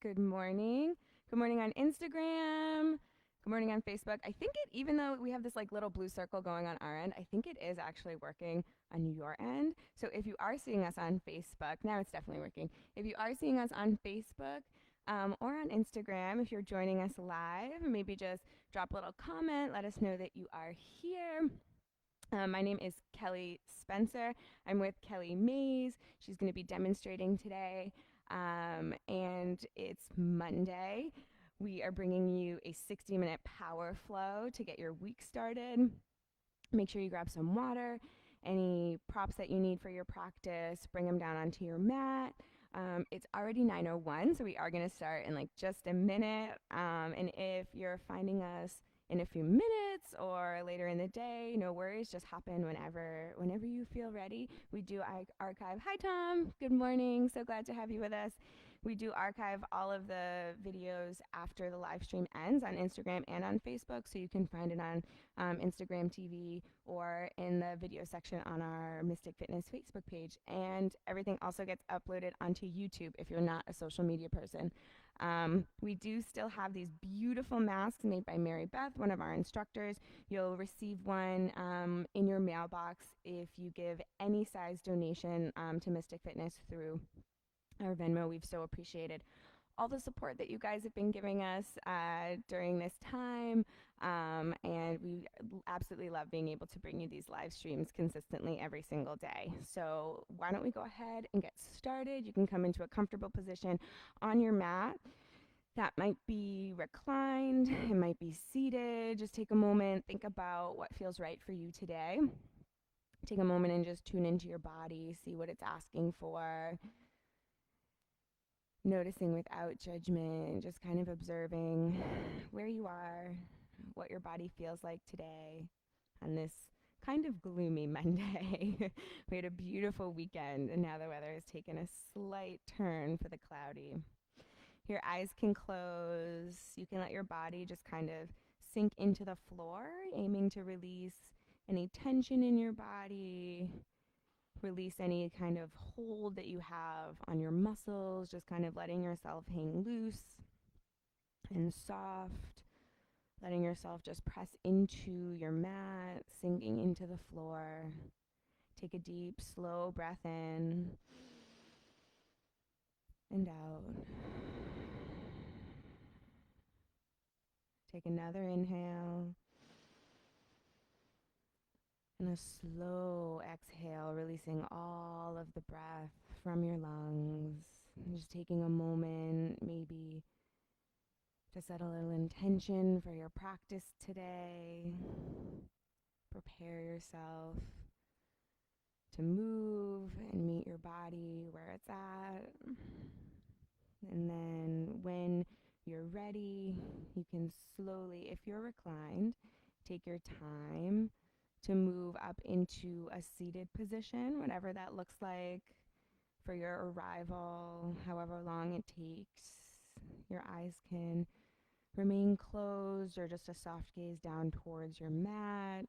Good morning. Good morning on Instagram. Good morning on Facebook. I think it, even though we have this like little blue circle going on our end, I think it is actually working on your end. So if you are seeing us on Facebook, now it's definitely working. If you are seeing us on Facebook or on Instagram, if you're joining us live, maybe just drop a little comment. Let us know that you are here. My name is Kellie Spencer. I'm with Kellie Mays. She's going to be demonstrating today, and it's Monday. We are bringing you a 60-minute power flow to get your week started. Make sure you grab some water, any props that you need for your practice, bring them down onto your mat. It's already 9:01, so we are going to start in like just a minute. And if you're finding us in a few minutes or later in the day, no worries, just hop in whenever you feel ready. We do archive. Hi Tom, good morning. So glad to have you with us. We do archive all of the videos after the live stream ends on Instagram and on Facebook, so you can find it on Instagram TV or in the video section on our Mystic Fitness Facebook page. And everything also gets uploaded onto YouTube if you're not a social media person. We do still have these beautiful masks made by Mary Beth, one of our instructors. You'll receive one in your mailbox if you give any size donation to Mystic Fitness through our Venmo. We've so appreciated all the support that you guys have been giving us during this time. And we absolutely love being able to bring you these live streams consistently every single day. So why don't we go ahead and get started? You can come into a comfortable position on your mat. That might be reclined, it might be seated. Just take a moment, think about what feels right for you today. Take a moment and just tune into your body, see what it's asking for. Noticing without judgment, just kind of observing where you are, what your body feels like today on this kind of gloomy Monday. We had a beautiful weekend, and now the weather has taken a slight turn for the cloudy. Your eyes can close. You can let your body just kind of sink into the floor, aiming to release any tension in your body. Release any kind of hold that you have on your muscles, just kind of letting yourself hang loose and soft, letting yourself just press into your mat, sinking into the floor. Take a deep, slow breath in and out. Take another inhale and a slow exhale, releasing all of the breath from your lungs. And just taking a moment, maybe to set a little intention for your practice today. Prepare yourself to move and meet your body where it's at. And then when you're ready, you can slowly, if you're reclined, take your time to move up into a seated position, whatever that looks like for your arrival, however long it takes. Your eyes can remain closed or just a soft gaze down towards your mat.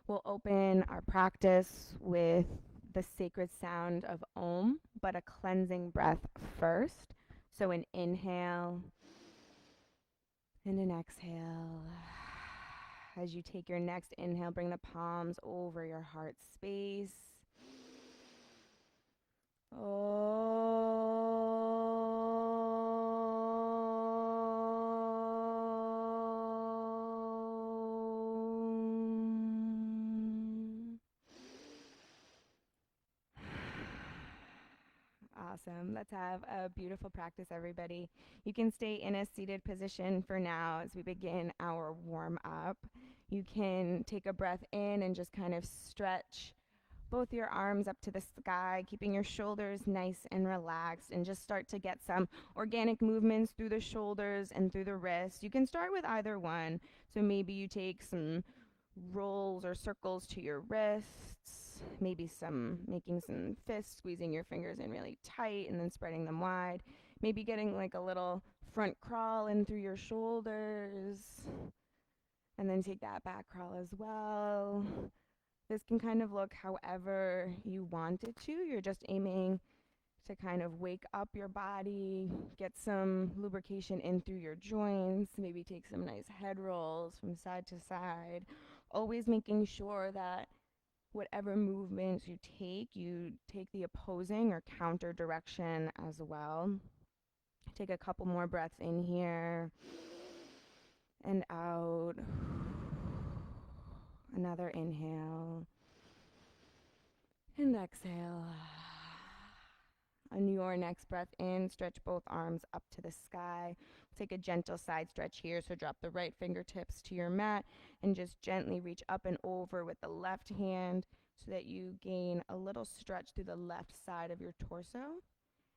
We'll open our practice with the sacred sound of Om, but a cleansing breath first. So an inhale and an exhale. As you take your next inhale, bring the palms over your heart space. Awesome. Let's have a beautiful practice, everybody. You can stay in a seated position for now as we begin our warm up. You can take a breath in and just kind of stretch both your arms up to the sky, keeping your shoulders nice and relaxed, and just start to get some organic movements through the shoulders and through the wrists. You can start with either one. So maybe you take some rolls or circles to your wrists, maybe making some fists, squeezing your fingers in really tight and then spreading them wide. Maybe getting like a little front crawl in through your shoulders, and then take that back crawl as well. This can kind of look however you want it to. You're just aiming to kind of wake up your body, get some lubrication in through your joints, maybe take some nice head rolls from side to side. Always making sure that whatever movements you take the opposing or counter direction as well. Take a couple more breaths in here and out. Another inhale and exhale. On your next breath in, stretch both arms up to the sky. Take a gentle side stretch here. So drop the right fingertips to your mat and just gently reach up and over with the left hand so that you gain a little stretch through the left side of your torso.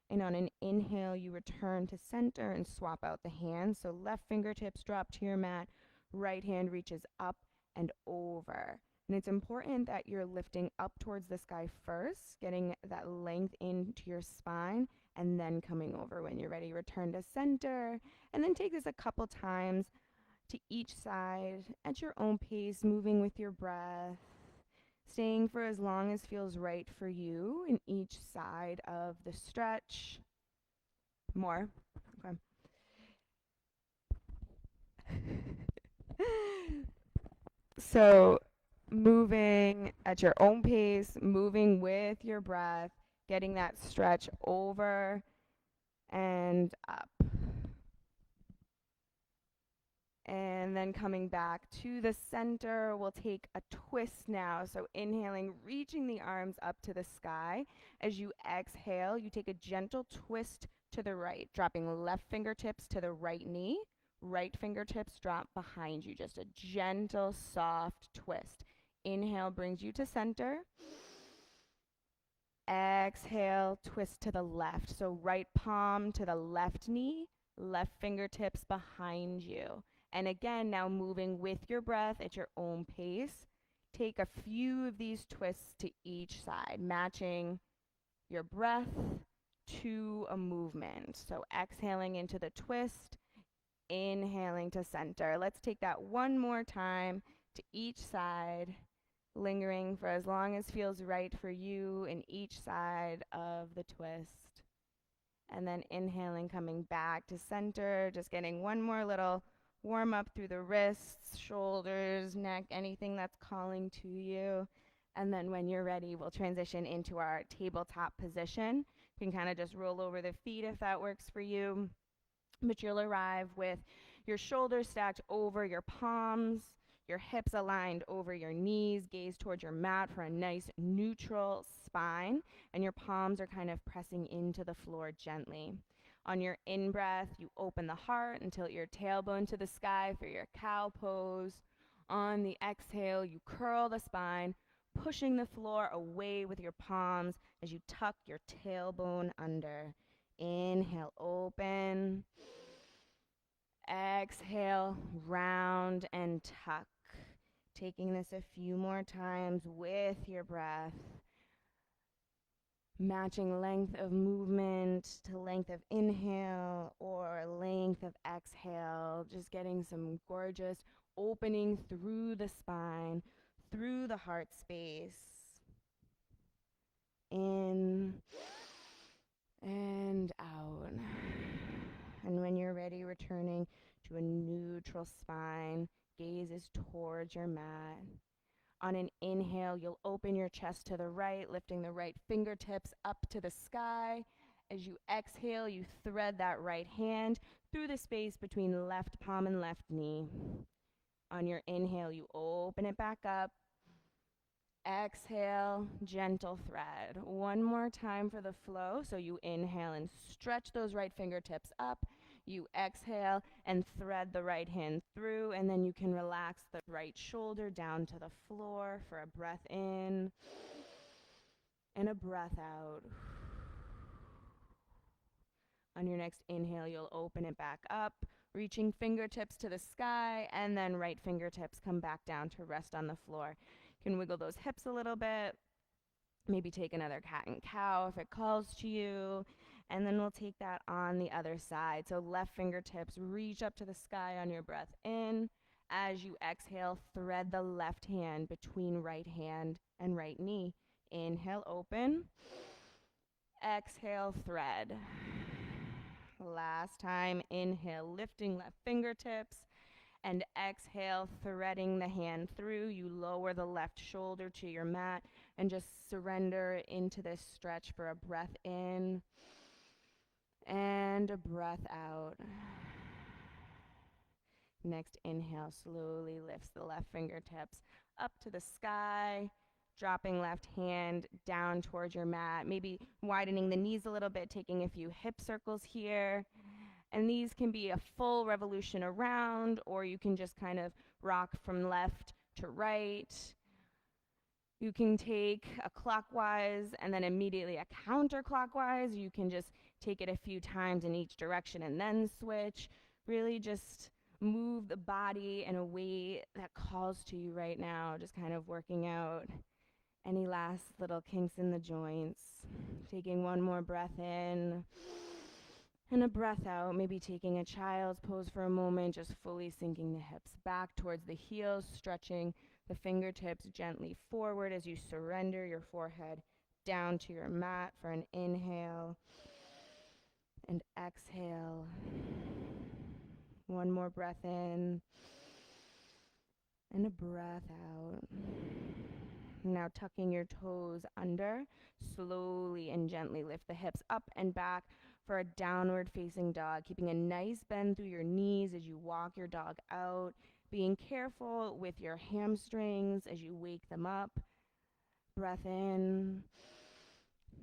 And on an inhale, you return to center and swap out the hands. So left fingertips drop to your mat, right hand reaches up and over. And it's important that you're lifting up towards the sky first, getting that length into your spine, and then coming over. When you're ready, return to center. And then take this a couple times to each side at your own pace, moving with your breath, staying for as long as feels right for you in each side of the stretch. More. Okay. So moving at your own pace, moving with your breath, getting that stretch over and up. And then coming back to the center, we'll take a twist now. So inhaling, reaching the arms up to the sky. As you exhale, you take a gentle twist to the right, dropping left fingertips to the right knee. Right fingertips drop behind you. Just a gentle, soft twist. Inhale brings you to center. Exhale, twist to the left. So right palm to the left knee, left fingertips behind you. And again, now moving with your breath at your own pace. Take a few of these twists to each side, matching your breath to a movement. So exhaling into the twist, inhaling to center. Let's take that one more time to each side, lingering for as long as feels right for you in each side of the twist. And then inhaling, coming back to center, just getting one more little warm up through the wrists, shoulders, neck, anything that's calling to you. And then when you're ready, we'll transition into our tabletop position. You can kind of just roll over the feet if that works for you. But you'll arrive with your shoulders stacked over your palms, your hips aligned over your knees, gaze towards your mat for a nice neutral spine, and your palms are kind of pressing into the floor gently. On your in-breath, you open the heart and tilt your tailbone to the sky for your cow pose. On the exhale, you curl the spine, pushing the floor away with your palms as you tuck your tailbone under. Inhale, open. Exhale, round and tuck. Taking this a few more times with your breath. Matching length of movement to length of inhale or length of exhale. Just getting some gorgeous opening through the spine, through the heart space. In and out. And when you're ready, returning to a neutral spine, gaze is towards your mat. On an inhale, you'll open your chest to the right, lifting the right fingertips up to the sky. As you exhale, you thread that right hand through the space between left palm and left knee. On your inhale, you open it back up. Exhale, gentle thread. One more time for the flow. So you inhale and stretch those right fingertips up. You exhale and thread the right hand through, and then you can relax the right shoulder down to the floor for a breath in and a breath out. On your next inhale, you'll open it back up, reaching fingertips to the sky, and then right fingertips come back down to rest on the floor. You can wiggle those hips a little bit. Maybe take another cat and cow if it calls to you. And then we'll take that on the other side. So left fingertips reach up to the sky on your breath in. As you exhale, thread the left hand between right hand and right knee. Inhale, open. Exhale, thread. Last time, inhale, lifting left fingertips, and exhale, threading the hand through. You lower the left shoulder to your mat and just surrender into this stretch for a breath in and a breath out. Next inhale, slowly lifts the left fingertips up to the sky, dropping left hand down towards your mat, maybe widening the knees a little bit, taking a few hip circles here. And these can be a full revolution around, or you can just kind of rock from left to right. You can take a clockwise and then immediately a counterclockwise. You can just take it a few times in each direction and then switch. Really just move the body in a way that calls to you right now, just kind of working out any last little kinks in the joints. Taking one more breath in and a breath out, maybe taking a child's pose for a moment, just fully sinking the hips back towards the heels, stretching the fingertips gently forward as you surrender your forehead down to your mat for an inhale and exhale. One more breath in and a breath out. Now tucking your toes under, slowly and gently lift the hips up and back for a downward facing dog, keeping a nice bend through your knees as you walk your dog out, being careful with your hamstrings as you wake them up. Breath in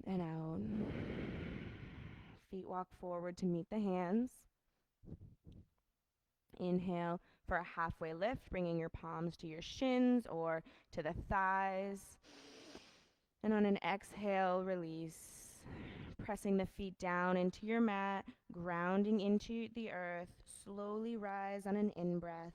and out. Feet walk forward to meet the hands. Inhale for a halfway lift, bringing your palms to your shins or to the thighs. And on an exhale, release. Pressing the feet down into your mat, grounding into the earth. Slowly rise on an in-breath,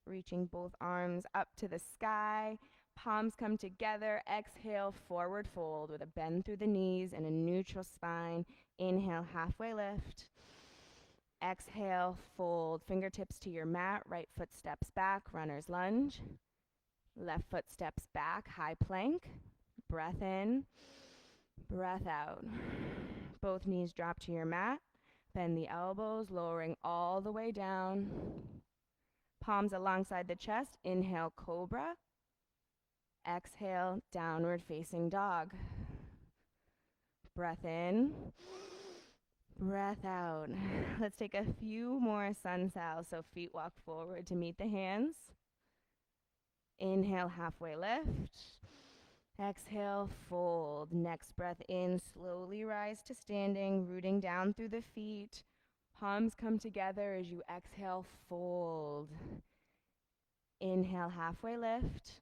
reaching both arms up to the sky. Palms come together. Exhale, forward fold with a bend through the knees and a neutral spine. Inhale, halfway lift. Exhale, fold. Fingertips to your mat. Right foot steps back, runner's lunge. Left foot steps back, high plank. Breath in, breath out. Both knees drop to your mat. Bend the elbows, lowering all the way down. Palms alongside the chest. Inhale, cobra. Exhale, downward facing dog. Breath in, breath out. Let's take a few more sun salves. So feet walk forward to meet the hands. Inhale, halfway lift. Exhale, fold. Next breath in, slowly rise to standing, rooting down through the feet. Palms come together as you exhale, fold. Inhale, halfway lift.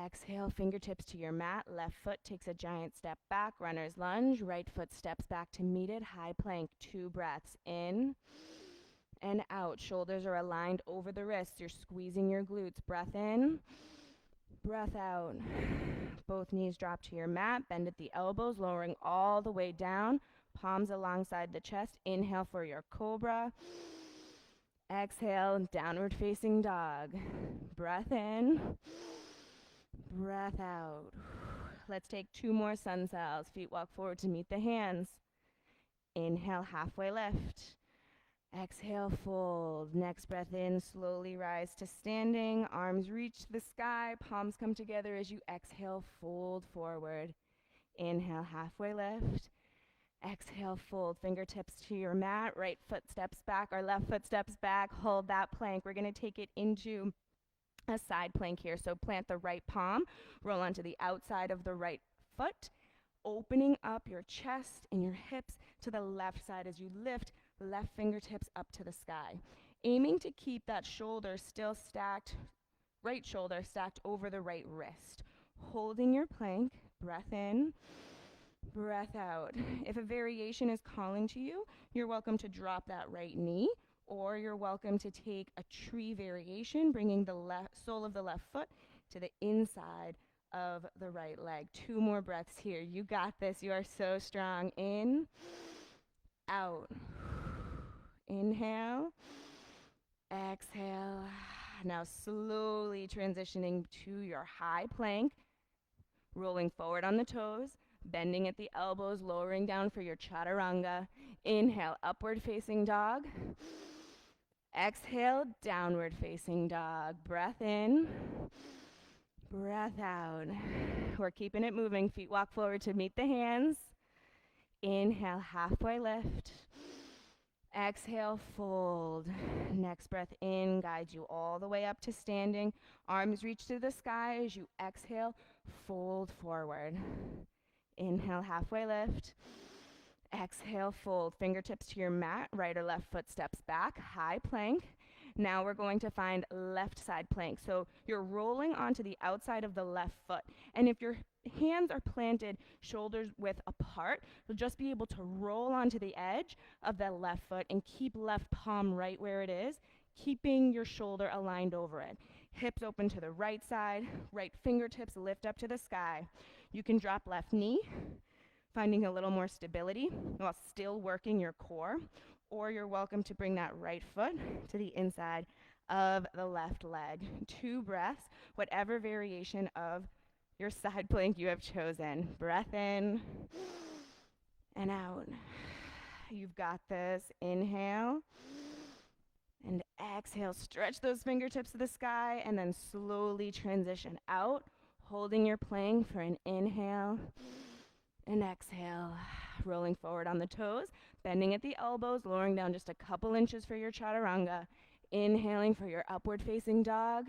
Exhale, fingertips to your mat. Left foot takes a giant step back, runner's lunge. Right foot steps back to meet it, high plank. 2 breaths in and out. Shoulders are aligned over the wrists. You're squeezing your glutes. Breath in, breath out. Both knees drop to your mat. Bend at the elbows, lowering all the way down. Palms alongside the chest. Inhale for your cobra. Exhale, downward facing dog. Breath in, breath out. Let's take 2 more sun salves. Feet walk forward to meet the hands. Inhale, halfway lift. Exhale, fold. Next breath in, slowly rise to standing. Arms reach the sky. Palms come together as you exhale, fold forward. Inhale, halfway lift. Exhale, fold. Fingertips to your mat. Right foot steps back or left foot steps back. Hold that plank. We're going to take it into a side plank here. So plant the right palm. Roll onto the outside of the right foot. Opening up your chest and your hips to the left side as you lift left fingertips up to the sky. Aiming to keep that shoulder still stacked, right shoulder stacked over the right wrist. Holding your plank, breath in, breath out. If a variation is calling to you, you're welcome to drop that right knee, or you're welcome to take a tree variation, bringing the sole of the left foot to the inside of the right leg. 2 more breaths here. You got this. You are so strong. In, out. Inhale, exhale. Now slowly transitioning to your high plank, rolling forward on the toes, Bending at the elbows, lowering down for your chaturanga. Inhale, upward facing dog. Exhale, downward facing dog. Breath in, breath out. We're keeping it moving. Feet walk forward to meet the hands. Inhale, halfway lift. Exhale, fold. Next breath in guides you all the way up to standing. Arms reach to the sky as you exhale, fold forward. Inhale, halfway lift. Exhale, fold. Fingertips to your mat, right or left foot steps back, high plank. Now we're going to find left side plank. So you're rolling onto the outside of the left foot. And if your hands are planted shoulders width apart, you'll just be able to roll onto the edge of the left foot and keep left palm right where it is, keeping your shoulder aligned over it. Hips open to the right side, right fingertips lift up to the sky. You can drop left knee, finding a little more stability while still working your core, or you're welcome to bring that right foot to the inside of the left leg. 2 breaths, whatever variation of your side plank you have chosen. Breath in and out. You've got this. Inhale and exhale. Stretch those fingertips to the sky and then slowly transition out, holding your plank for an inhale and exhale. Rolling forward on the toes, bending at the elbows, lowering down just a couple inches for your chaturanga. Inhaling for your upward facing dog.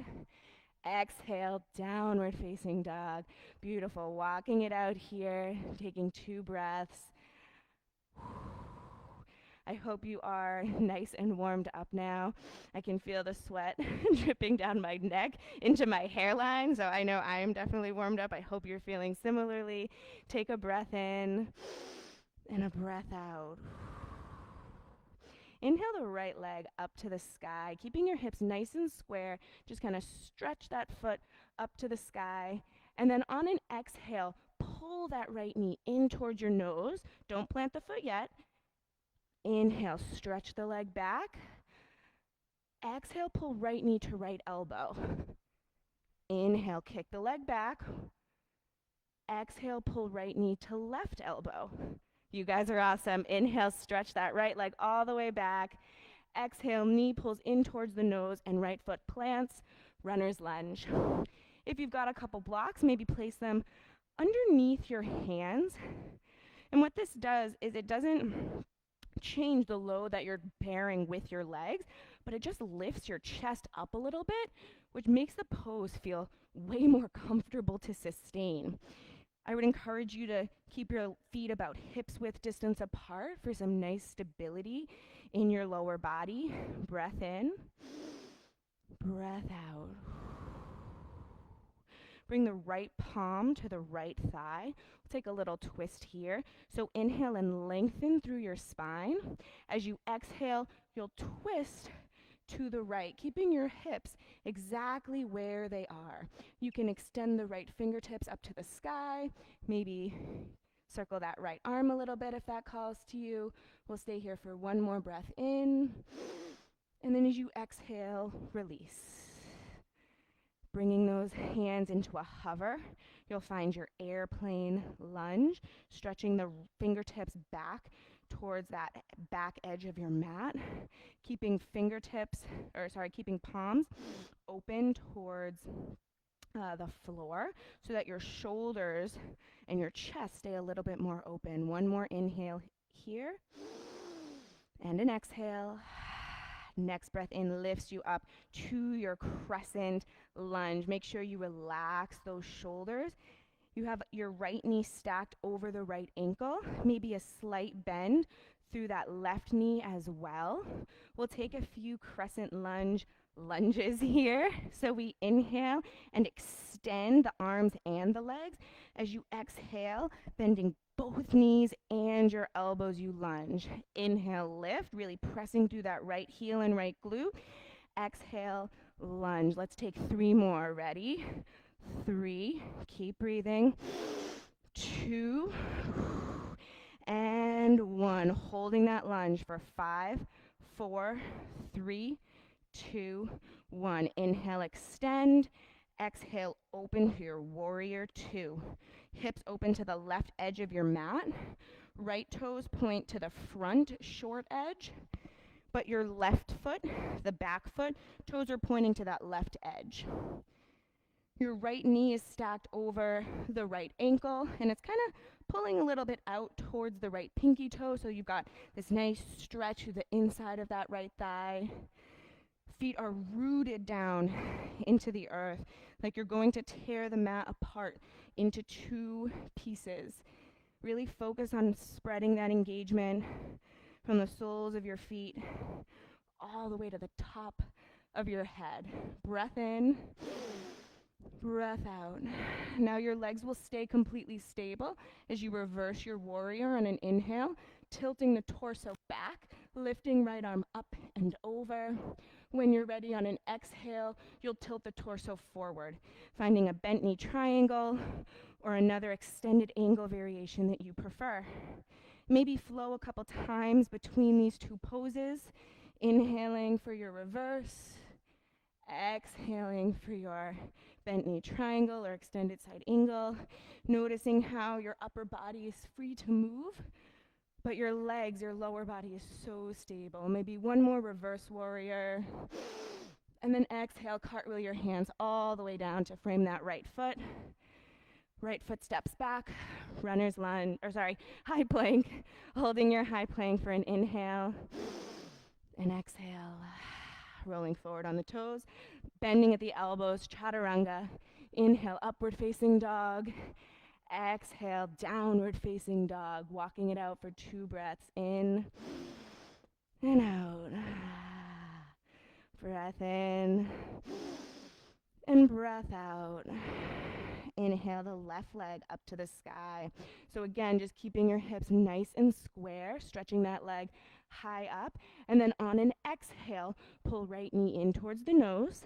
Exhale, downward facing dog. Beautiful. Walking it out here, taking 2 breaths. I hope you are nice and warmed up now. I can feel the sweat dripping down my neck into my hairline, so I know I am definitely warmed up. I hope you're feeling similarly. Take a breath in and a breath out. Inhale the right leg up to the sky, keeping your hips nice and square. Just kind of stretch that foot up to the sky. And then on an exhale, pull that right knee in towards your nose. Don't plant the foot yet. Inhale, stretch the leg back. Exhale, pull right knee to right elbow. Inhale, kick the leg back. Exhale, pull right knee to left elbow. You guys are awesome. Inhale, stretch that right leg all the way back. Exhale, knee pulls in towards the nose and right foot plants. Runner's lunge. If you've got a couple blocks, maybe place them underneath your hands. And what this does is it doesn't change the load that you're bearing with your legs, but it just lifts your chest up a little bit, which makes the pose feel way more comfortable to sustain. I would encourage you to keep your feet about hips width distance apart for some nice stability in your lower body. Breath in, breath out. Bring the right palm to the right thigh. We'll take a little twist here. So inhale and lengthen through your spine. As you exhale, you'll twist to the right, keeping your hips exactly where they are. You can extend the right fingertips up to the sky, maybe circle that right arm a little bit if that calls to you. We'll stay here for one more breath in, and then as you exhale, release. Bringing those hands into a hover, you'll find your airplane lunge, stretching the fingertips back towards that back edge of your mat, keeping keeping palms open towards the floor so that your shoulders and your chest stay a little bit more open. One more inhale here and an exhale. Next breath in lifts you up to your crescent lunge. Make sure you relax those shoulders. You have your right knee stacked over the right ankle, maybe a slight bend through that left knee as well. We'll take a few crescent lunges here. So we inhale and extend the arms and the legs. As you exhale, bending both knees and your elbows, you lunge. Inhale, lift, really pressing through that right heel and right glute. Exhale, lunge. Let's take 3 more. Ready? 3, keep breathing. 2, and 1. Holding that lunge for 5, 4, 3, 2, 1. Inhale, extend. Exhale, open to your warrior 2. Hips open to the left edge of your mat. Right toes point to the front short edge, but your left foot, the back foot, toes are pointing to that left edge. Your right knee is stacked over the right ankle, and it's kind of pulling a little bit out towards the right pinky toe, so you've got this nice stretch through the inside of that right thigh. Feet are rooted down into the earth, like you're going to tear the mat apart into two pieces. Really focus on spreading that engagement from the soles of your feet all the way to the top of your head. Breath in, breath out. Now your legs will stay completely stable as you reverse your warrior on an inhale, tilting the torso back, lifting right arm up and over. When you're ready on an exhale, you'll tilt the torso forward, finding a bent knee triangle or another extended angle variation that you prefer. Maybe flow a couple times between these two poses, inhaling for your reverse, exhaling for your bent knee triangle or extended side angle, noticing how your upper body is free to move, but your legs, your lower body is so stable. Maybe one more reverse warrior. And then exhale, cartwheel your hands all the way down to frame that right foot. Right foot steps back, runner's lunge, high plank. Holding your high plank for an inhale. And exhale, rolling forward on the toes. Bending at the elbows, chaturanga. Inhale, upward facing dog. Exhale, downward facing dog, walking it out for 2 breaths in and out. Breath in and breath out. Inhale the left leg up to the sky. So again, just keeping your hips nice and square, stretching that leg high up. And then on an exhale, pull right knee in towards the nose.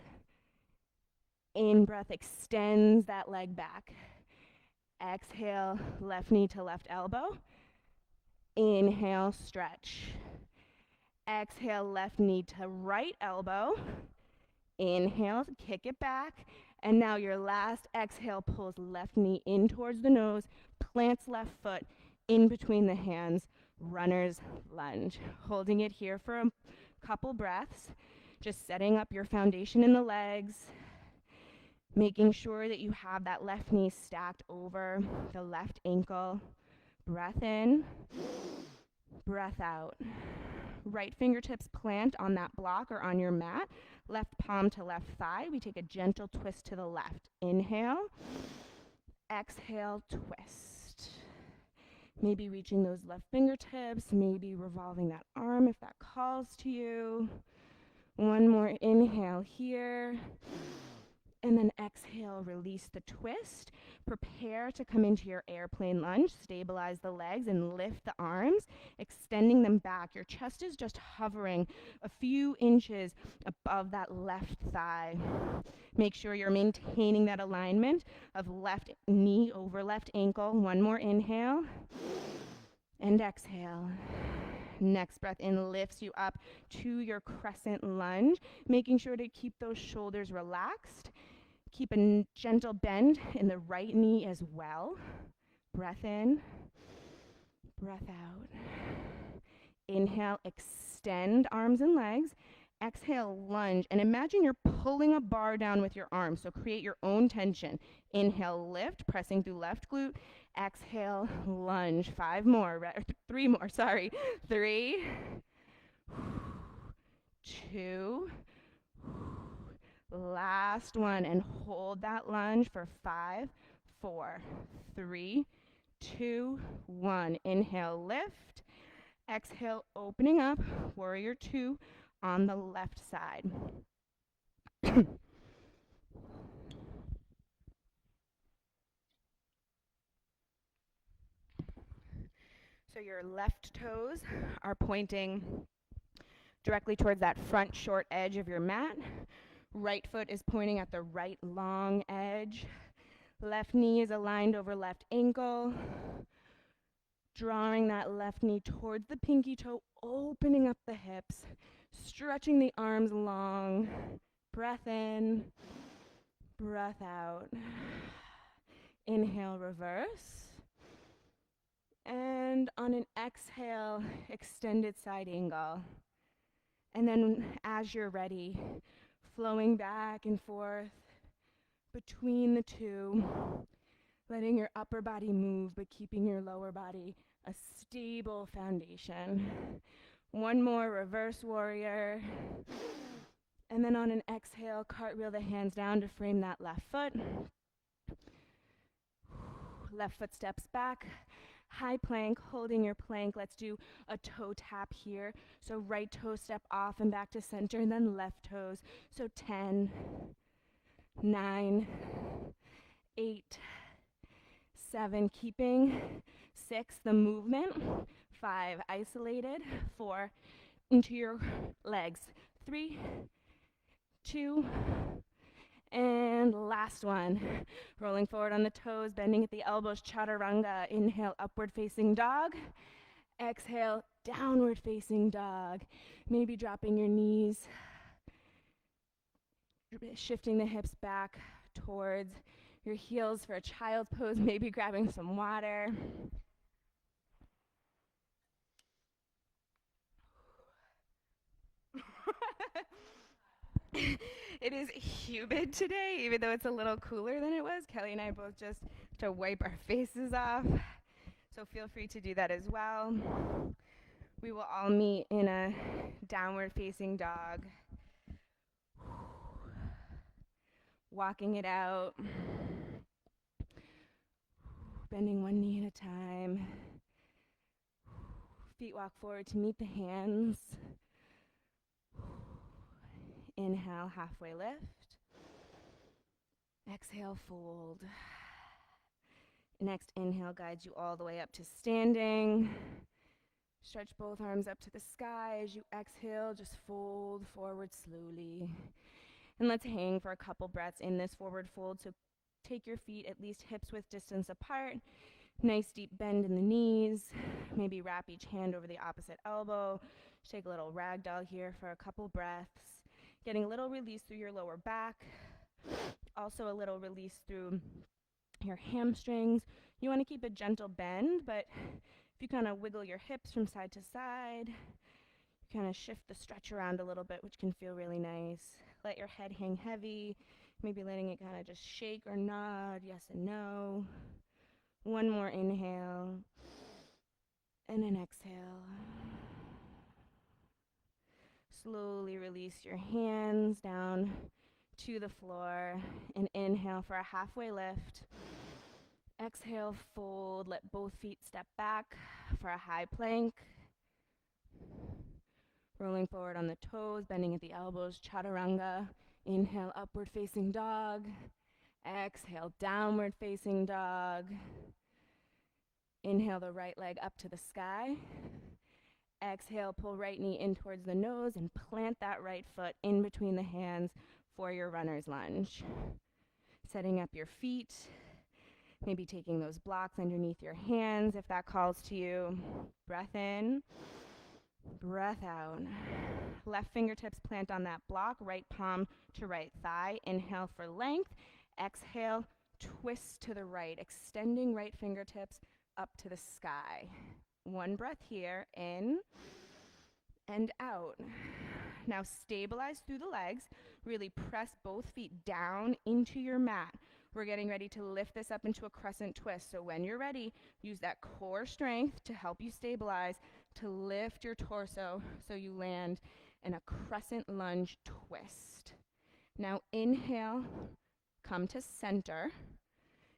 In breath extends that leg back. Exhale, left knee to left elbow. Inhale, stretch. Exhale, left knee to right elbow. Inhale, kick it back. And now your last exhale pulls left knee in towards the nose, plants left foot in between the hands, runner's lunge. Holding it here for a couple breaths, just setting up your foundation in the legs, making sure that you have that left knee stacked over the left ankle. Breath in, breath out. Right fingertips plant on that block or on your mat. Left palm to left thigh. We take a gentle twist to the left. Inhale, exhale, twist. Maybe reaching those left fingertips, maybe revolving that arm if that calls to you. One more inhale here. And then exhale, release the twist. Prepare to come into your airplane lunge. Stabilize the legs and lift the arms, extending them back. Your chest is just hovering a few inches above that left thigh. Make sure you're maintaining that alignment of left knee over left ankle. One more inhale and exhale. Next breath in lifts you up to your crescent lunge, making sure to keep those shoulders relaxed. Keep a gentle bend in the right knee as well. Breath in, breath out. Inhale, extend arms and legs. Exhale, lunge, and imagine you're pulling a bar down with your arms, so create your own tension. Inhale, lift, pressing through left glute. Exhale, lunge. 3 more, 3, 2, last one, and hold that lunge for 5, 4, 3, 2, 1. Inhale, lift. Exhale, opening up, warrior 2 on the left side. So your left toes are pointing directly towards that front short edge of your mat. Right foot is pointing at the right long edge. Left knee is aligned over left ankle. Drawing that left knee towards the pinky toe, opening up the hips, stretching the arms long. Breath in, breath out. Inhale, reverse. And on an exhale, extended side angle. And then as you're ready, flowing back and forth between the two, letting your upper body move, but keeping your lower body a stable foundation. One more, reverse warrior. And then on an exhale, cartwheel the hands down to frame that left foot. Left foot steps back. High plank, holding your plank. Let's do a toe tap here. So right toe step off and back to center, and then left toes. So 10, 9, 8, 7, keeping. 6, the movement. 5, isolated. 4, into your legs. 3, 2, and last one. Rolling forward on the toes, bending at the elbows, chaturanga. Inhale, upward facing dog. Exhale, downward facing dog. Maybe dropping your knees, shifting the hips back towards your heels for a child's pose, maybe grabbing some water. It is humid today, even though it's a little cooler than it was. Kelly and I both just to wipe our faces off. So feel free to do that as well. We will all meet in a downward facing dog. Walking it out. Bending one knee at a time. Feet walk forward to meet the hands. Inhale, halfway lift. Exhale, fold. Next inhale guides you all the way up to standing. Stretch both arms up to the sky. As you exhale, just fold forward slowly. And let's hang for a couple breaths in this forward fold. So take your feet at least hips width distance apart. Nice deep bend in the knees. Maybe wrap each hand over the opposite elbow. Just take a little ragdoll here for a couple breaths. Getting a little release through your lower back. Also a little release through your hamstrings. You want to keep a gentle bend, but if you kind of wiggle your hips from side to side, you kind of shift the stretch around a little bit, which can feel really nice. Let your head hang heavy, maybe letting it kind of just shake or nod, yes and no. One more inhale, and an exhale. Slowly release your hands down to the floor, and inhale for a halfway lift. Exhale, fold, let both feet step back for a high plank. Rolling forward on the toes, bending at the elbows, chaturanga. Inhale, upward facing dog. Exhale, downward facing dog. Inhale the right leg up to the sky. Exhale, pull right knee in towards the nose and plant that right foot in between the hands for your runner's lunge. Setting up your feet, maybe taking those blocks underneath your hands if that calls to you. Breath in, breath out. Left fingertips plant on that block, right palm to right thigh. Inhale for length. Exhale, twist to the right, extending right fingertips up to the sky. One breath here, in and out. Now stabilize through the legs. Really press both feet down into your mat. We're getting ready to lift this up into a crescent twist. So when you're ready, use that core strength to help you stabilize, to lift your torso so you land in a crescent lunge twist. Now inhale, come to center.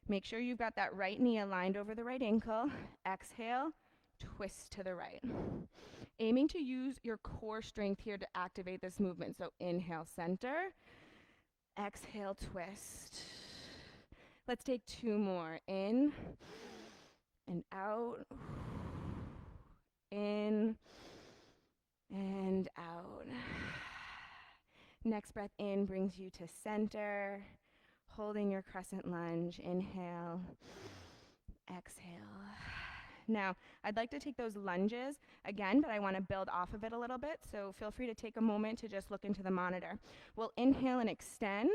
Make sure you've got that right knee aligned over the right ankle. Exhale, twist to the right. Aiming to use your core strength here to activate this movement. So inhale, center. Exhale, twist. Let's take two more. In and out. In and out. Next breath in brings you to center. Holding your crescent lunge. Inhale. Exhale. Now, I'd like to take those lunges again, but I want to build off of it a little bit, so feel free to take a moment to just look into the monitor. We'll inhale and extend.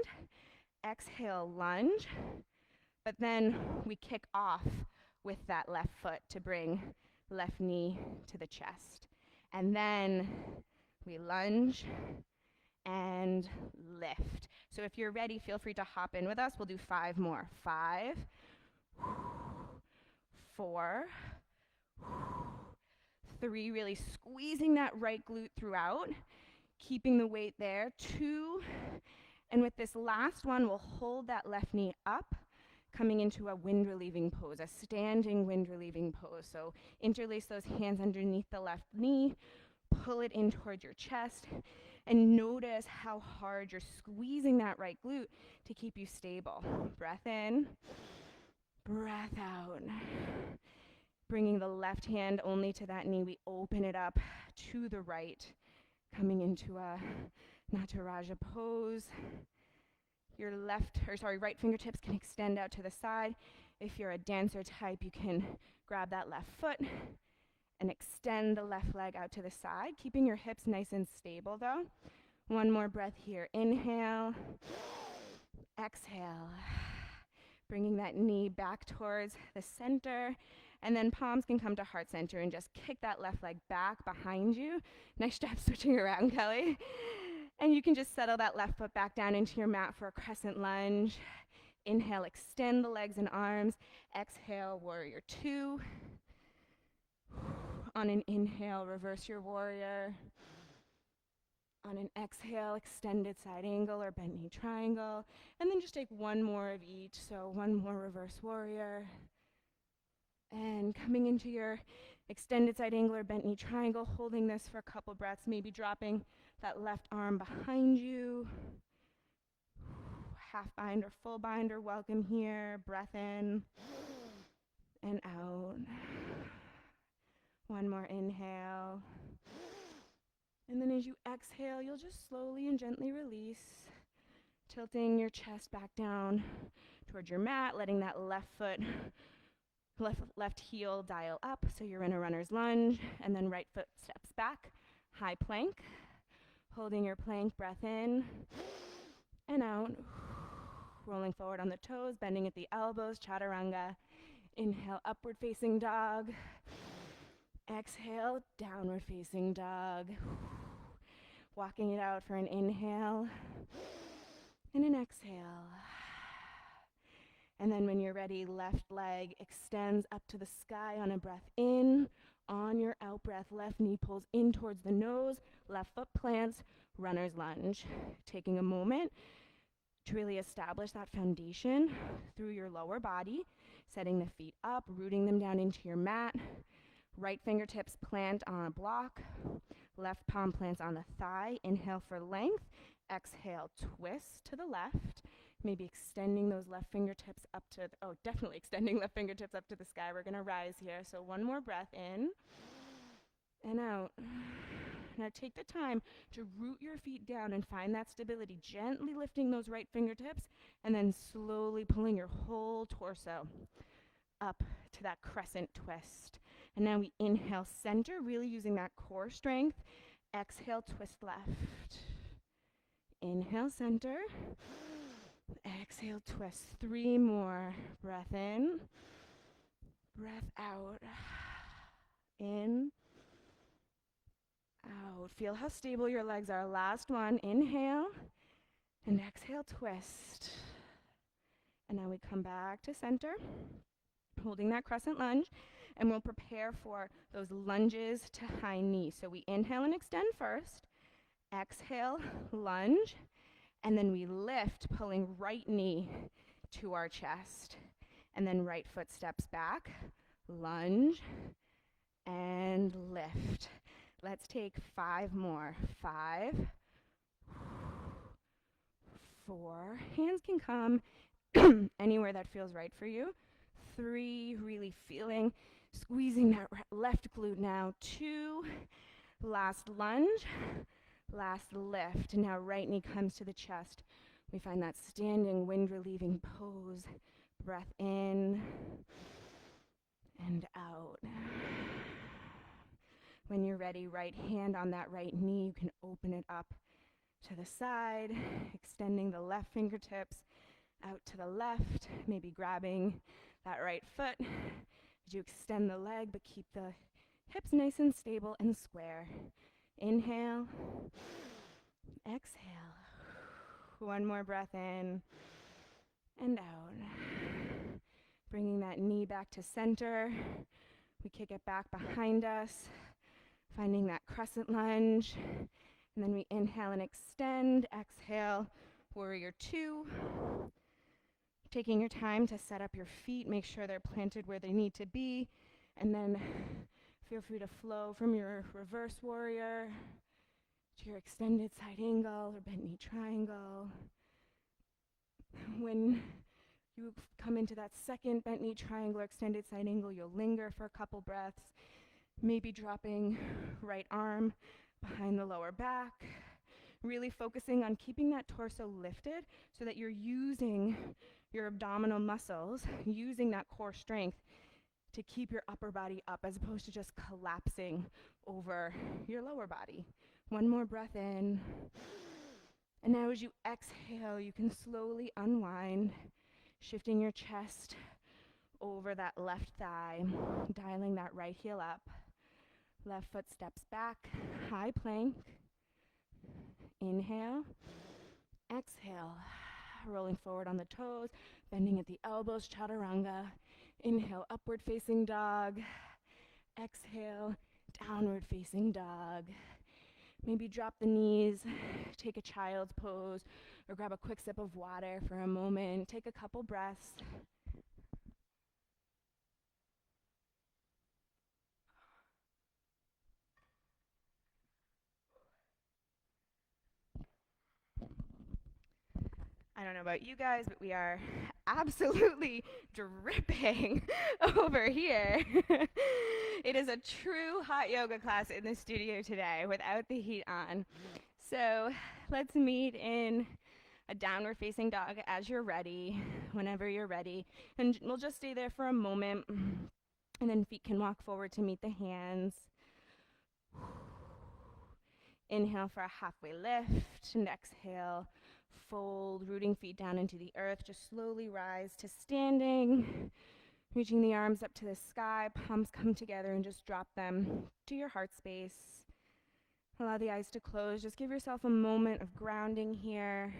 Exhale, lunge. But then we kick off with that left foot to bring left knee to the chest. And then we lunge and lift. So if you're ready, feel free to hop in with us. We'll do 5 more. 5, 4, 3, really squeezing that right glute throughout, keeping the weight there. 2, and with this last one, we'll hold that left knee up, coming into a wind relieving pose, a standing wind relieving pose. So interlace those hands underneath the left knee, pull it in towards your chest, and notice how hard you're squeezing that right glute to keep you stable. Breath in, breath out. Bringing the left hand only to that knee, we open it up to the right, coming into a Nataraja pose. Your right fingertips can extend out to the side. If you're a dancer type, you can grab that left foot and extend the left leg out to the side, keeping your hips nice and stable though. One more breath here. Inhale, exhale. Bringing that knee back towards the center, and then palms can come to heart center and just kick that left leg back behind you. Nice job switching around, Kelly. And you can just settle that left foot back down into your mat for a crescent lunge. Inhale, extend the legs and arms. Exhale, warrior 2. On an inhale, reverse your warrior. On an exhale, extended side angle or bent knee triangle. And then just take one more of each. So one more reverse warrior. And coming into your extended side angle or bent knee triangle, holding this for a couple breaths, maybe dropping that left arm behind you. Half bind or full bind are welcome here. Breath in and out. One more inhale. And then as you exhale, you'll just slowly and gently release, tilting your chest back down towards your mat, letting that left heel dial up, so you're in a runner's lunge, and then right foot steps back, high plank, holding your plank, breath in and out, rolling forward on the toes, bending at the elbows, chaturanga. Inhale, upward facing dog. Exhale, downward facing dog. Walking it out for an inhale and an exhale. And then when you're ready, left leg extends up to the sky on a breath in. On your out breath, left knee pulls in towards the nose, left foot plants, runner's lunge. Taking a moment to really establish that foundation through your lower body, setting the feet up, rooting them down into your mat. Right fingertips plant on a block, left palm plants on the thigh. Inhale for length, exhale, twist to the left. Maybe extending those left fingertips up to, definitely extending left fingertips up to the sky. We're gonna rise here. So one more breath in and out. Now take the time to root your feet down and find that stability, gently lifting those right fingertips and then slowly pulling your whole torso up to that crescent twist. And now we inhale center, really using that core strength. Exhale, twist left. Inhale center. Exhale, twist. 3 more. Breath in. Breath out. In. Out. Feel how stable your legs are. Last one. Inhale. And exhale, twist. And now we come back to center, holding that crescent lunge. And we'll prepare for those lunges to high knee. So we inhale and extend first. Exhale, lunge. And then we lift, pulling right knee to our chest. And then right foot steps back. Lunge and lift. Let's take 5 more. 5, 4. Hands can come anywhere that feels right for you. 3, really feeling, squeezing that left glute now. 2, last lunge, last lift. Now right knee comes to the chest. We find that standing wind relieving pose. Breath in and out. When you're ready, right hand on that right knee, you can open it up to the side, extending the left fingertips Out to the left, maybe grabbing that right foot as you extend the leg, but keep the hips nice and stable and square. Inhale, exhale. One more breath in and out. Bringing that knee back to center. We kick it back behind us, finding that crescent lunge. And then we inhale and extend. Exhale, warrior two. Taking your time to set up your feet, make sure they're planted where they need to be. And then feel free to flow from your reverse warrior to your extended side angle or bent knee triangle. When you come into that second bent knee triangle or extended side angle, you'll linger for a couple breaths, maybe dropping right arm behind the lower back, really focusing on keeping that torso lifted so that you're using your abdominal muscles, using that core strength to keep your upper body up as opposed to just collapsing over your lower body. One more breath in. And now as you exhale, you can slowly unwind, shifting your chest over that left thigh, dialing that right heel up. Left foot steps back, high plank. Inhale, exhale, rolling forward on the toes, bending at the elbows, chaturanga. Inhale, upward facing dog. Exhale, downward facing dog. Maybe drop the knees, take a child's pose, or grab a quick sip of water for a moment. Take a couple breaths. I don't know about you guys, but we are absolutely dripping over here. It is a true hot yoga class in the studio today without the heat on. So let's meet in a downward facing dog as you're ready, whenever you're ready. And we'll just stay there for a moment, and then feet can walk forward to meet the hands. Inhale for a halfway lift, and exhale, fold, rooting feet down into the earth. Just slowly rise to standing, reaching the arms up to the sky, palms come together, and just drop them to your heart space. Allow the eyes to close. Just give yourself a moment of grounding here.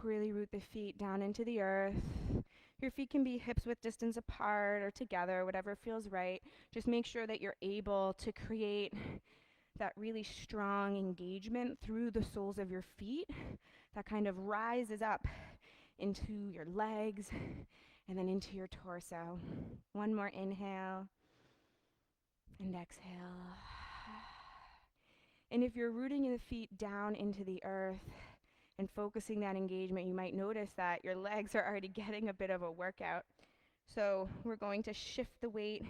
Really root the feet down into the earth. Your feet can be hips width distance apart or together, whatever feels right. Just make sure that you're able to create that really strong engagement through the soles of your feet that kind of rises up into your legs and then into your torso. One more inhale and exhale. And if you're rooting the feet down into the earth and focusing that engagement, you might notice that your legs are already getting a bit of a workout. So we're going to shift the weight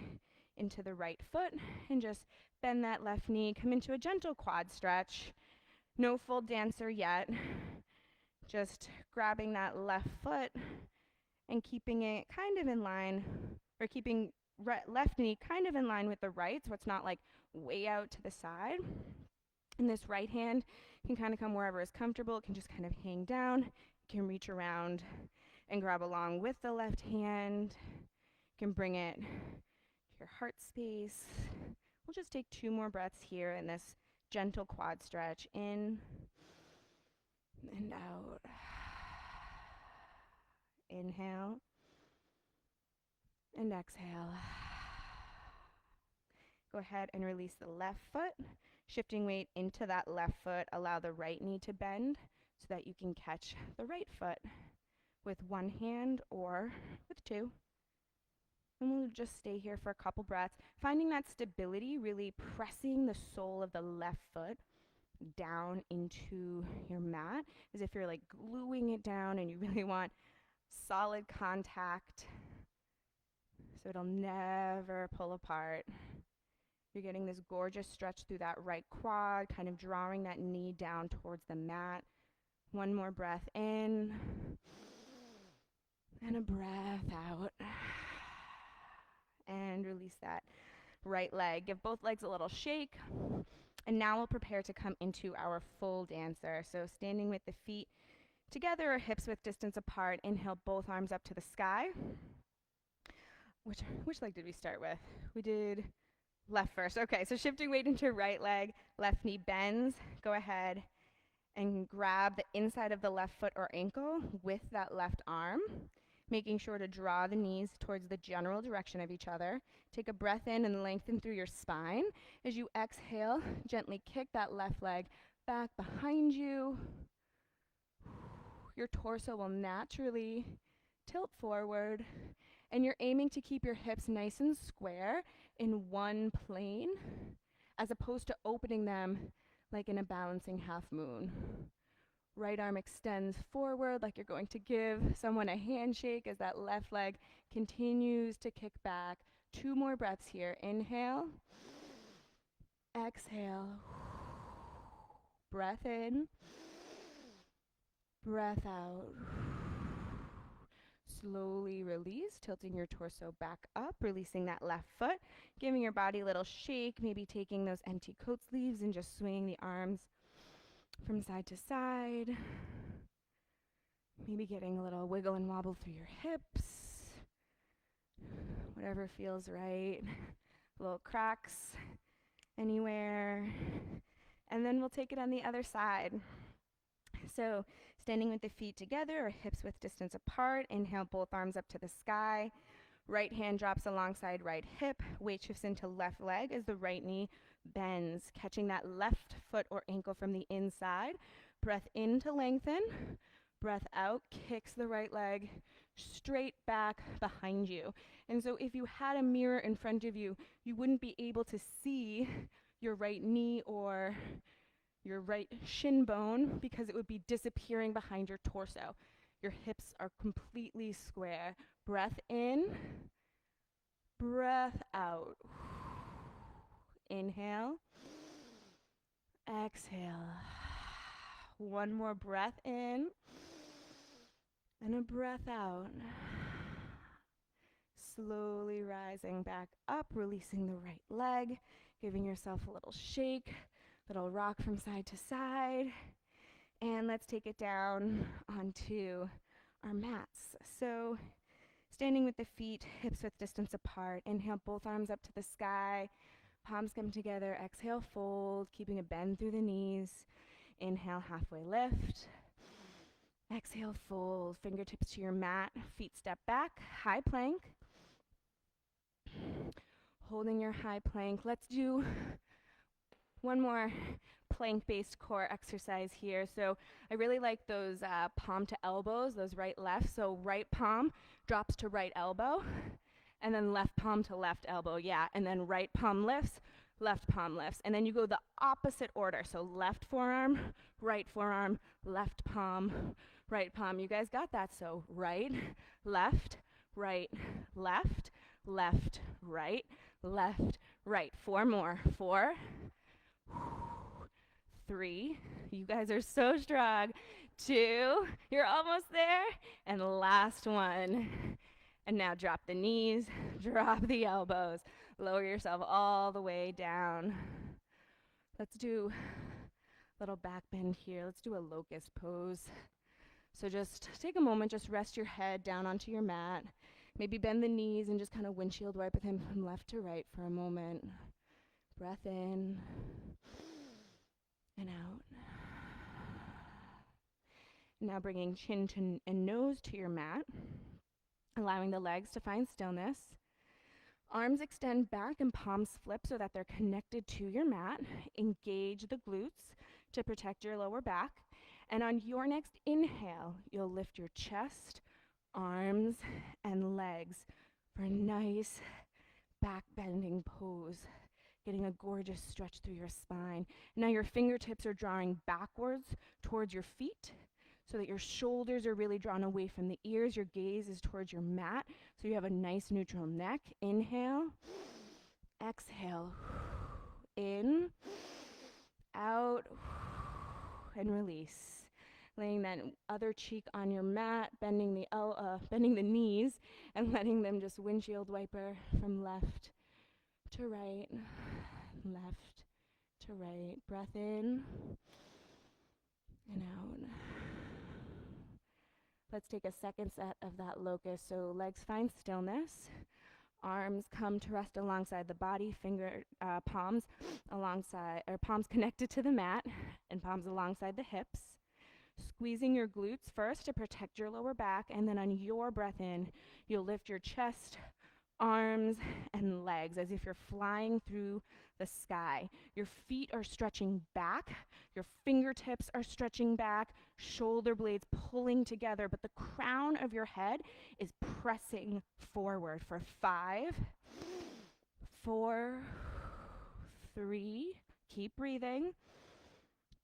into the right foot and just bend that left knee, come into a gentle quad stretch. No full dancer yet. Just grabbing that left foot and keeping it kind of in line, or keeping left knee kind of in line with the right, so it's not like way out to the side. And this right hand can kind of come wherever is comfortable. It can just kind of hang down. You can reach around and grab along with the left hand. You can bring it to your heart space. We'll just take 2 more breaths here in this gentle quad stretch. In and out. Inhale and exhale. Go ahead and release the left foot, shifting weight into that left foot. Allow the right knee to bend so that you can catch the right foot with one hand or with 2. And we'll just stay here for a couple breaths, finding that stability, really pressing the sole of the left foot down into your mat, as if you're like gluing it down and you really want solid contact so it'll never pull apart. You're getting this gorgeous stretch through that right quad, kind of drawing that knee down towards the mat. One more breath in and a breath out. And release that right leg. Give both legs a little shake. And now we'll prepare to come into our full dancer. So standing with the feet together or hips width distance apart. Inhale, both arms up to the sky. Which leg did we start with? We did left first. Okay, so shifting weight into right leg, left knee bends. Go ahead and grab the inside of the left foot or ankle with that left arm, making sure to draw the knees towards the general direction of each other. Take a breath in and lengthen through your spine. As you exhale, gently kick that left leg back behind you. Your torso will naturally tilt forward, and you're aiming to keep your hips nice and square in one plane, as opposed to opening them like in a balancing half moon. Right arm extends forward like you're going to give someone a handshake as that left leg continues to kick back. 2 more breaths here. Inhale, exhale, breath in, breath out. Slowly release, tilting your torso back up, releasing that left foot, giving your body a little shake, maybe taking those empty coat sleeves and just swinging the arms from side to side. Maybe getting a little wiggle and wobble through your hips. Whatever feels right. Little cracks anywhere. And then we'll take it on the other side. So standing with the feet together or hips width distance apart. Inhale, both arms up to the sky. Right hand drops alongside right hip. Weight shifts into left leg as the right knee bends, catching that left foot or ankle from the inside. Breath in to lengthen. Breath out, kicks the right leg straight back behind you. And so if you had a mirror in front of you, you wouldn't be able to see your right knee or your right shin bone because it would be disappearing behind your torso. Your hips are completely square. Breath in, breath out. Inhale, exhale. One more breath in and a breath out. Slowly rising back up, releasing the right leg, giving yourself a little shake, little rock from side to side. And let's take it down onto our mats. So standing with the feet, hips width distance apart. Inhale, both arms up to the sky. Palms come together. Exhale, fold, keeping a bend through the knees. Inhale, halfway lift. Exhale, fold. Fingertips to your mat. Feet step back. High plank. Holding your high plank. Let's do one more plank-based core exercise here. So I really like those palm to elbows, those right left. So right palm drops to right elbow, and then left palm to left elbow. Yeah, and then right palm lifts, left palm lifts. And then you go the opposite order. So left forearm, left palm, right palm. You guys got that? So right, left, left, right. 4 more. 4, 3, you guys are so strong. 2, you're almost there. And last one. And now drop the knees, drop the elbows, lower yourself all the way down. Let's do a little back bend here. Let's do a locust pose. So just take a moment, just rest your head down onto your mat. Maybe bend the knees and just kind of windshield wipe with him from left to right for a moment. Breath in and out. Now bringing chin and nose to your mat, allowing the legs to find stillness. Arms extend back and palms flip so that they're connected to your mat. Engage the glutes to protect your lower back. And on your next inhale, you'll lift your chest, arms, and legs for a nice back bending pose, getting a gorgeous stretch through your spine. Now your fingertips are drawing backwards towards your feet so that your shoulders are really drawn away from the ears. Your gaze is towards your mat, so you have a nice neutral neck. Inhale, exhale, in, out, and release. Laying that other cheek on your mat, bending the knees, and letting them just windshield wiper from left to right, left to right. Breath in and out. Let's take a second set of that locust. So legs find stillness. Arms come to rest alongside the body, palms alongside, or palms connected to the mat, and palms alongside the hips. Squeezing your glutes first to protect your lower back, and then on your breath in, you'll lift your chest, arms, and legs as if you're flying through the sky. Your feet are stretching back, your fingertips are stretching back, shoulder blades pulling together, but the crown of your head is pressing forward for 5, 4, 3, keep breathing,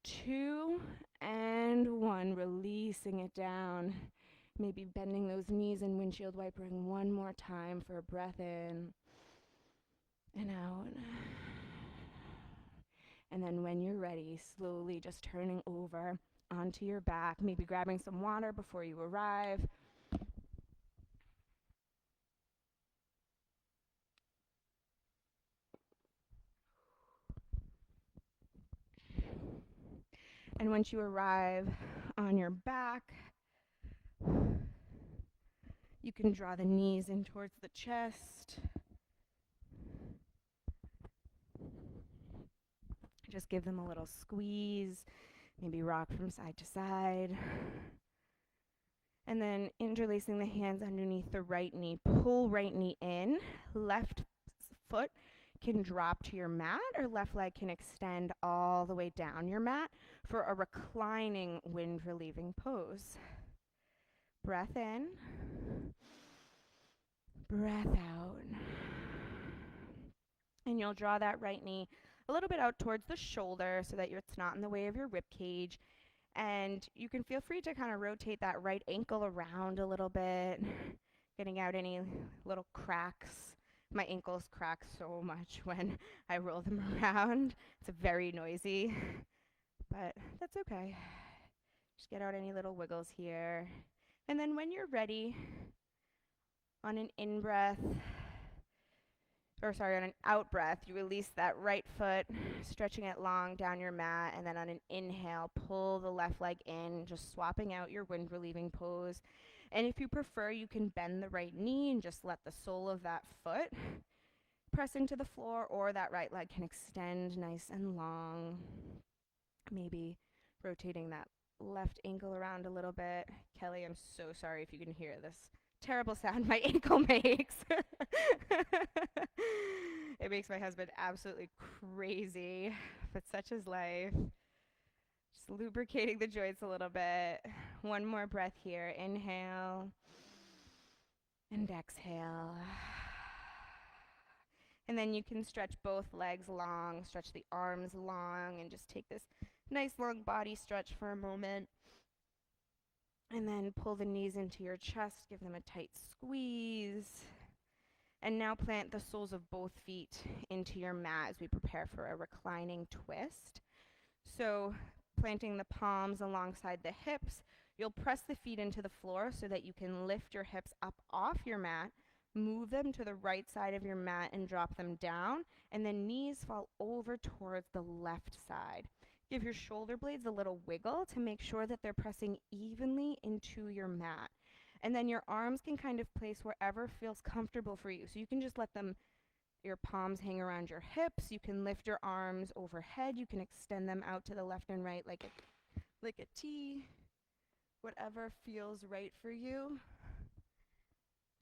2, and 1, releasing it down. Maybe bending those knees and windshield wipering one more time for a breath in and out. And then when you're ready, slowly just turning over onto your back, maybe grabbing some water before you arrive. And once you arrive on your back, you can draw the knees in towards the chest. Just give them a little squeeze, maybe rock from side to side. And then interlacing the hands underneath the right knee, pull right knee in, left foot can drop to your mat, or left leg can extend all the way down your mat for a reclining wind relieving pose. Breath in, breath out. And you'll draw that right knee a little bit out towards the shoulder so that it's not in the way of your rib cage. And you can feel free to kind of rotate that right ankle around a little bit, getting out any little cracks. My ankles crack so much when I roll them around. It's very noisy, but that's okay. Just get out any little wiggles here. And then when you're ready, on an in-breath, on an out breath, you release that right foot, stretching it long down your mat, and then on an inhale, pull the left leg in, just swapping out your wind relieving pose. And if you prefer, you can bend the right knee and just let the sole of that foot press into the floor, or that right leg can extend nice and long. Maybe rotating that left ankle around a little bit. Kelly, I'm so sorry if you can hear this terrible sound my ankle makes. It makes my husband absolutely crazy, but such is life. Just lubricating the joints a little bit. One more breath here. Inhale and exhale. And then you can stretch both legs long, stretch the arms long, and just take this nice long body stretch for a moment. And then pull the knees into your chest, give them a tight squeeze. And now plant the soles of both feet into your mat as we prepare for a reclining twist. So planting the palms alongside the hips, you'll press the feet into the floor so that you can lift your hips up off your mat, move them to the right side of your mat and drop them down, and then knees fall over towards the left side. Give your shoulder blades a little wiggle to make sure that they're pressing evenly into your mat. And then your arms can kind of place wherever feels comfortable for you. So you can just let your palms hang around your hips. You can lift your arms overhead. You can extend them out to the left and right like a T. Whatever feels right for you.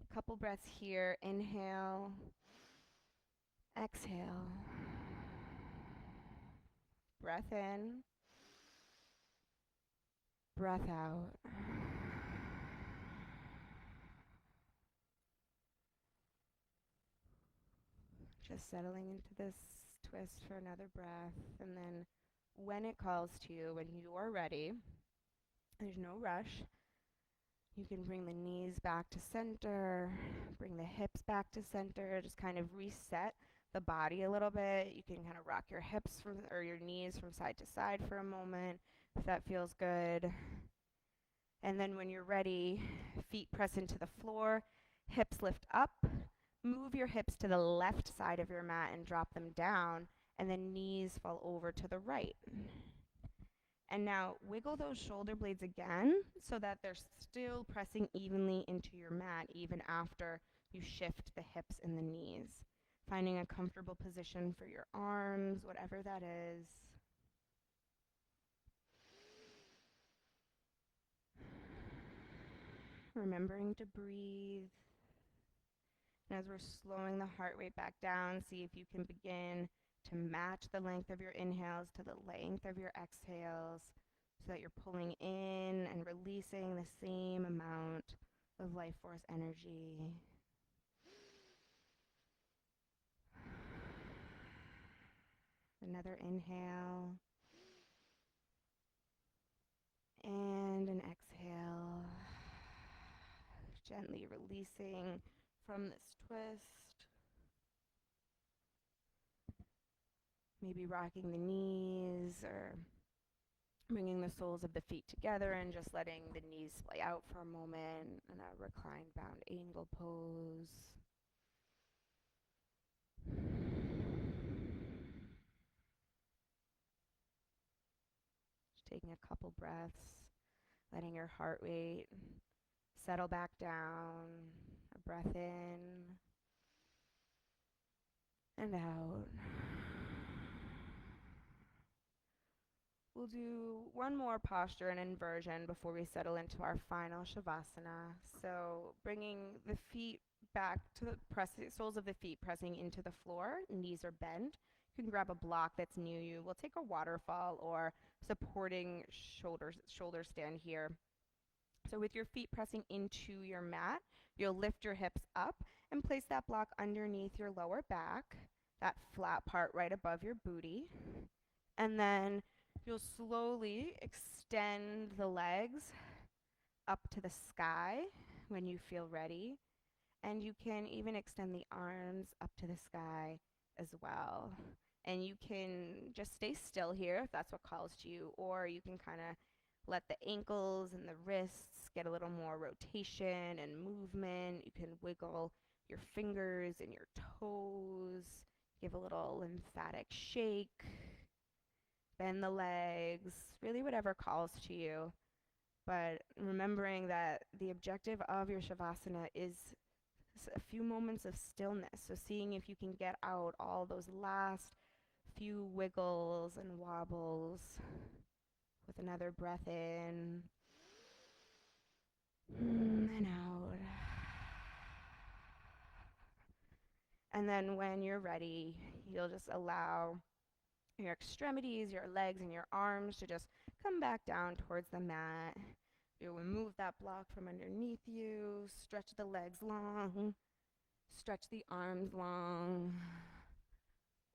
A couple breaths here. Inhale. Exhale. Breath in. Breath out. Just settling into this twist for another breath. And then when it calls to you, when you are ready, there's no rush. You can bring the knees back to center, bring the hips back to center, just kind of reset the body a little bit. You can kind of rock your hips or your knees from side to side for a moment, if that feels good. And then when you're ready, feet press into the floor, hips lift up, move your hips to the left side of your mat and drop them down, and then knees fall over to the right. And now wiggle those shoulder blades again so that they're still pressing evenly into your mat even after you shift the hips and the knees. Finding a comfortable position for your arms, whatever that is. Remembering to breathe. And as we're slowing the heart rate back down, see if you can begin to match the length of your inhales to the length of your exhales so that you're pulling in and releasing the same amount of life force energy. Another inhale and an exhale. Gently releasing from this twist. Maybe rocking the knees or bringing the soles of the feet together and just letting the knees splay out for a moment in a reclined bound angle pose. Just taking a couple breaths, letting your heart rate settle back down. A breath in and out. We'll do one more posture and inversion before we settle into our final Shavasana. So bringing the feet back to the soles of the feet pressing into the floor, knees are bent. You can grab a block that's near you. We'll take a waterfall or supporting shoulder stand here. So with your feet pressing into your mat, you'll lift your hips up and place that block underneath your lower back, that flat part right above your booty. And then you'll slowly extend the legs up to the sky when you feel ready. And you can even extend the arms up to the sky as well. And you can just stay still here if that's what calls to you, or you can kind of let the ankles and the wrists get a little more rotation and movement. You can wiggle your fingers and your toes, give a little lymphatic shake, bend the legs, really whatever calls to you. But remembering that the objective of your Shavasana is a few moments of stillness. So seeing if you can get out all those last few wiggles and wobbles with another breath in and out. And then when you're ready, you'll just allow your extremities, your legs, and your arms to just come back down towards the mat. You'll remove that block from underneath you, stretch the legs long, stretch the arms long,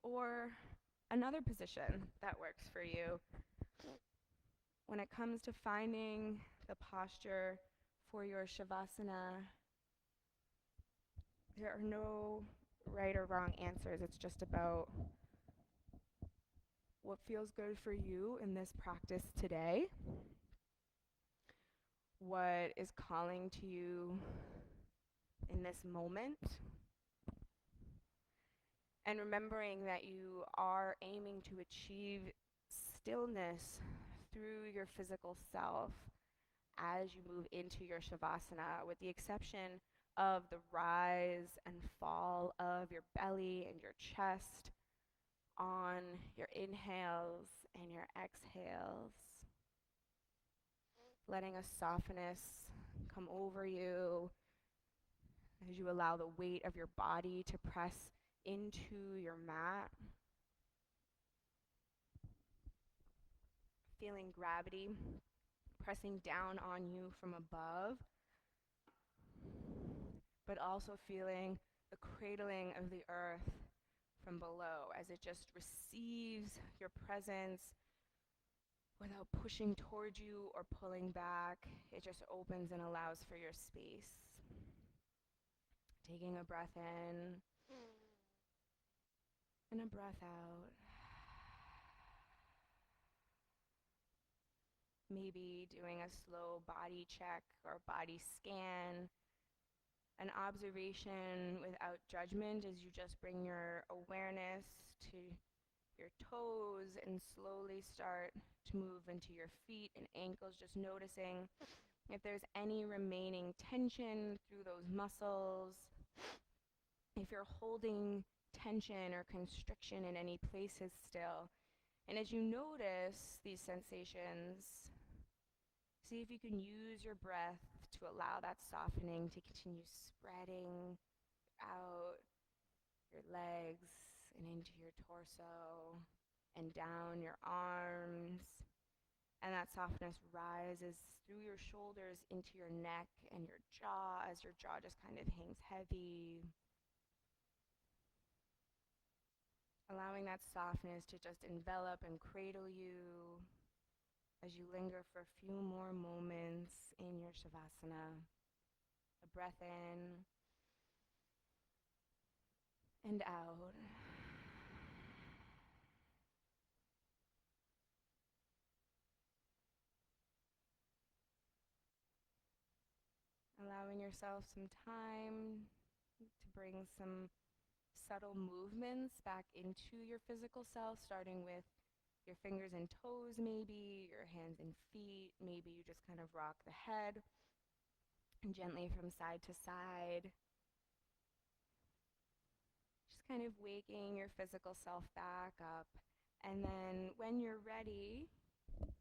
or another position that works for you. When it comes to finding the posture for your Shavasana, there are no right or wrong answers. It's just about what feels good for you in this practice today, what is calling to you in this moment, and remembering that you are aiming to achieve stillness through your physical self as you move into your Shavasana, with the exception of the rise and fall of your belly and your chest on your inhales and your exhales. Letting a softness come over you as you allow the weight of your body to press into your mat. Feeling gravity pressing down on you from above, but also feeling the cradling of the earth from below as it just receives your presence without pushing towards you or pulling back. It just opens and allows for your space. Taking a breath in and a breath out. Maybe doing a slow body check or body scan, an observation without judgment as you just bring your awareness to your toes and slowly start to move into your feet and ankles, just noticing if there's any remaining tension through those muscles, if you're holding tension or constriction in any places still. And as you notice these sensations, see if you can use your breath to allow that softening to continue spreading out your legs and into your torso and down your arms. And that softness rises through your shoulders into your neck and your jaw as your jaw just kind of hangs heavy. Allowing that softness to just envelop and cradle you as you linger for a few more moments in your Shavasana. A breath in and out. Allowing yourself some time to bring some subtle movements back into your physical self, starting with your fingers and toes, maybe, your hands and feet. Maybe you just kind of rock the head gently from side to side. Just kind of waking your physical self back up. And then when you're ready,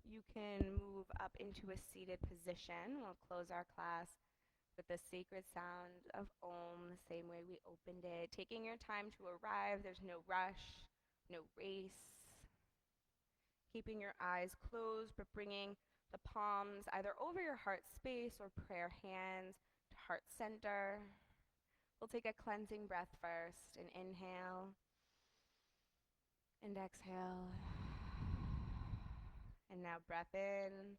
you can move up into a seated position. We'll close our class with the sacred sound of Om, the same way we opened it. Taking your time to arrive, there's no rush, no race. Keeping your eyes closed, but bringing the palms either over your heart space or prayer hands to heart center. We'll take a cleansing breath first, and inhale and exhale. And now breath in.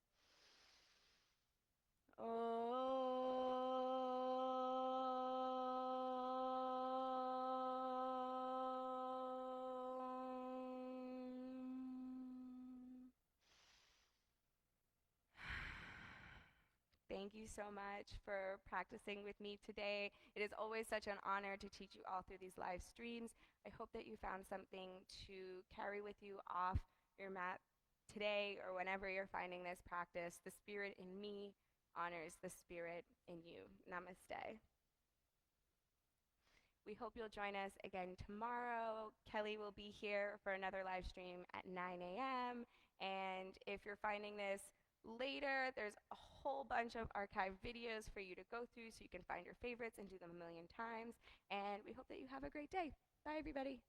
Thank you so much for practicing with me today. It is always such an honor to teach you all through these live streams. I hope that you found something to carry with you off your mat today or whenever you're finding this practice. The spirit in me honors the spirit in you. Namaste. We hope you'll join us again tomorrow. Kelly will be here for another live stream at 9 a.m. And if you're finding this later, there's a whole bunch of archived videos for you to go through so you can find your favorites and do them a million times. And we hope that you have a great day. Bye, everybody.